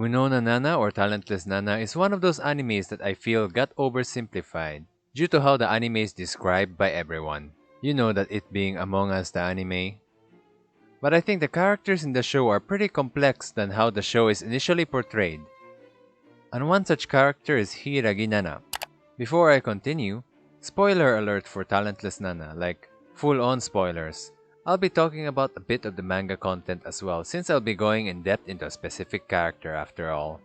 Munou Nana or Talentless Nana is one of those animes that I feel got oversimplified due to how the anime is described by everyone. You know that it being Among Us the anime. But I think the characters in the show are pretty complex than how the show is initially portrayed. And one such character is Hiiragi Nana. Before I continue, spoiler alert for Talentless Nana, like full on spoilers. I'll be talking about a bit of the manga content as well since I'll be going in depth into a specific character after all.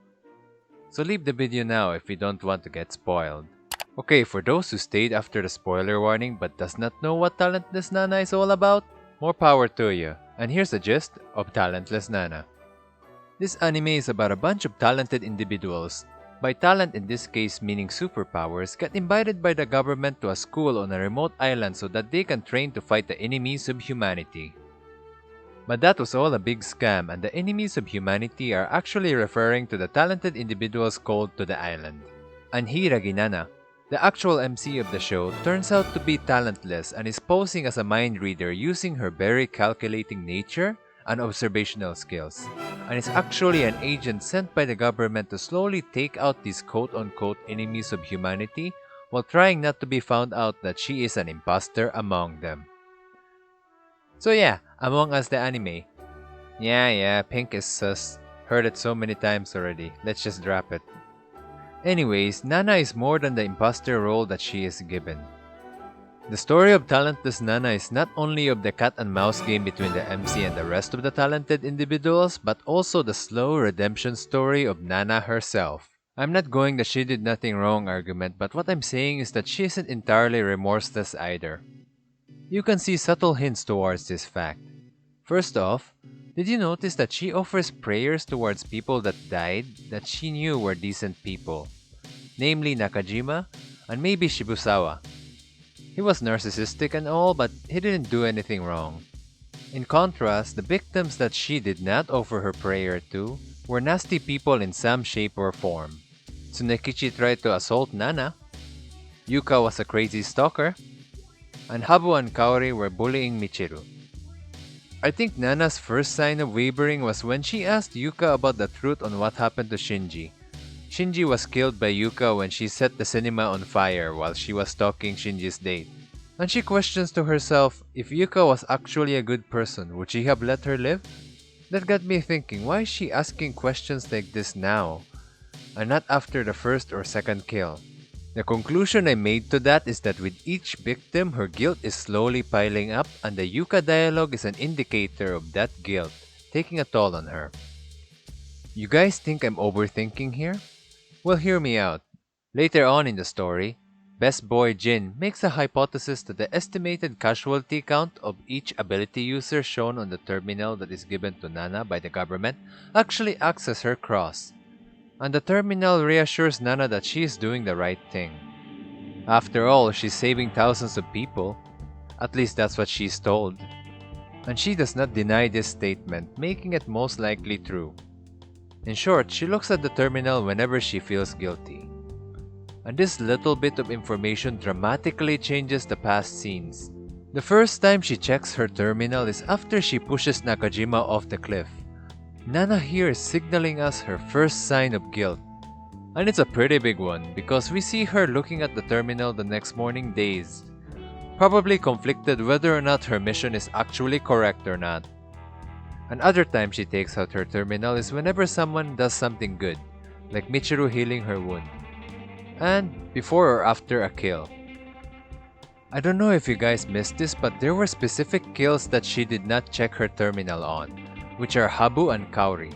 So leave the video now if you don't want to get spoiled. Okay, for those who stayed after the spoiler warning but does not know what Talentless Nana is all about, more power to you. And here's the gist of Talentless Nana. This anime is about a bunch of talented individuals, by talent in this case meaning superpowers, get invited by the government to a school on a remote island so that they can train to fight the enemies of humanity. But that was all a big scam, and the enemies of humanity are actually referring to the talented individuals called to the island. And Hiiragi Nana, the actual MC of the show, turns out to be talentless and is posing as a mind reader using her very calculating nature and observational skills, and is actually an agent sent by the government to slowly take out these quote-unquote enemies of humanity while trying not to be found out that she is an imposter among them. So yeah, Among Us the anime. Yeah, pink is sus. Heard it so many times already. Let's just drop it. Anyways, Nana is more than the imposter role that she is given. The story of Talentless Nana is not only of the cat and mouse game between the MC and the rest of the talented individuals, but also the slow redemption story of Nana herself. I'm not going the she did nothing wrong argument, but what I'm saying is that she isn't entirely remorseless either. You can see subtle hints towards this fact. First off, did you notice that she offers prayers towards people that died that she knew were decent people? Namely Nakajima and maybe Shibusawa. He was narcissistic and all, but he didn't do anything wrong. In contrast, the victims that she did not offer her prayer to were nasty people in some shape or form. Tsunekichi tried to assault Nana, Yuka was a crazy stalker, and Habu and Kaori were bullying Michiru. I think Nana's first sign of wavering was when she asked Yuka about the truth on what happened to Shinji. Shinji was killed by Yuka when she set the cinema on fire while she was stalking Shinji's date. And she questions to herself, if Yuka was actually a good person, would she have let her live? That got me thinking, why is she asking questions like this now, and not after the first or second kill? The conclusion I made to that is that with each victim, her guilt is slowly piling up, and the Yuka dialogue is an indicator of that guilt taking a toll on her. You guys think I'm overthinking here? Well, hear me out. Later on in the story, Best Boy Jin makes a hypothesis that the estimated casualty count of each ability user shown on the terminal that is given to Nana by the government actually acts as her cross. And the terminal reassures Nana that she is doing the right thing. After all, she's saving thousands of people. At least that's what she's told. And she does not deny this statement, making it most likely true. In short, she looks at the terminal whenever she feels guilty. And this little bit of information dramatically changes the past scenes. The first time she checks her terminal is after she pushes Nakajima off the cliff. Nana here is signaling us her first sign of guilt. And it's a pretty big one because we see her looking at the terminal the next morning dazed, probably conflicted whether or not her mission is actually correct or not. Another time she takes out her terminal is whenever someone does something good, like Michiru healing her wound, and before or after a kill. I don't know if you guys missed this, but there were specific kills that she did not check her terminal on, which are Habu and Kaori.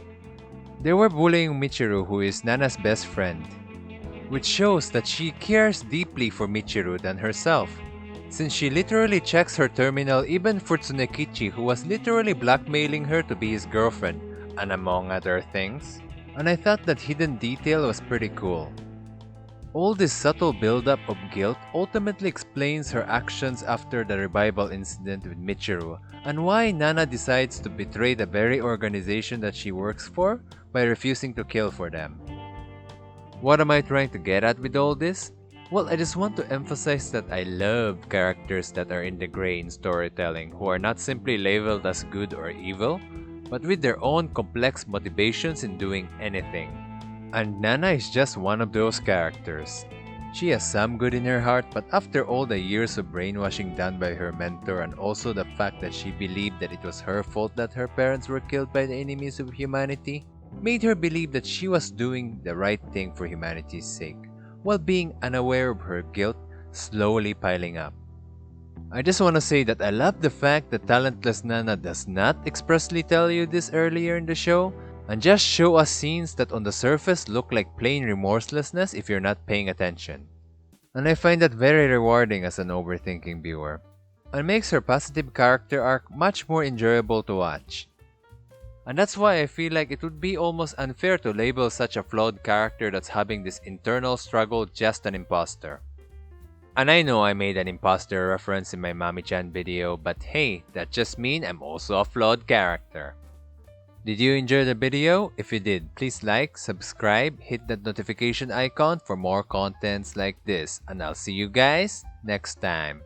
They were bullying Michiru, who is Nana's best friend, which shows that she cares deeply for Michiru than herself, since she literally checks her terminal even for Tsunekichi, who was literally blackmailing her to be his girlfriend, and among other things. And I thought that hidden detail was pretty cool. All this subtle buildup of guilt ultimately explains her actions after the revival incident with Michiru, and why Nana decides to betray the very organization that she works for by refusing to kill for them. What am I trying to get at with all this? Well, I just want to emphasize that I love characters that are in the gray in storytelling, who are not simply labeled as good or evil, but with their own complex motivations in doing anything. And Nana is just one of those characters. She has some good in her heart, but after all the years of brainwashing done by her mentor and also the fact that she believed that it was her fault that her parents were killed by the enemies of humanity, made her believe that she was doing the right thing for humanity's sake, while being unaware of her guilt slowly piling up. I just want to say that I love the fact that Talentless Nana does not expressly tell you this earlier in the show, and just show us scenes that on the surface look like plain remorselessness if you're not paying attention. And I find that very rewarding as an overthinking viewer, and makes her positive character arc much more enjoyable to watch. And that's why I feel like it would be almost unfair to label such a flawed character that's having this internal struggle just an imposter. And I know I made an imposter reference in my Mami-chan video, but hey, that just means I'm also a flawed character. Did you enjoy the video? If you did, please like, subscribe, hit that notification icon for more contents like this, and I'll see you guys next time.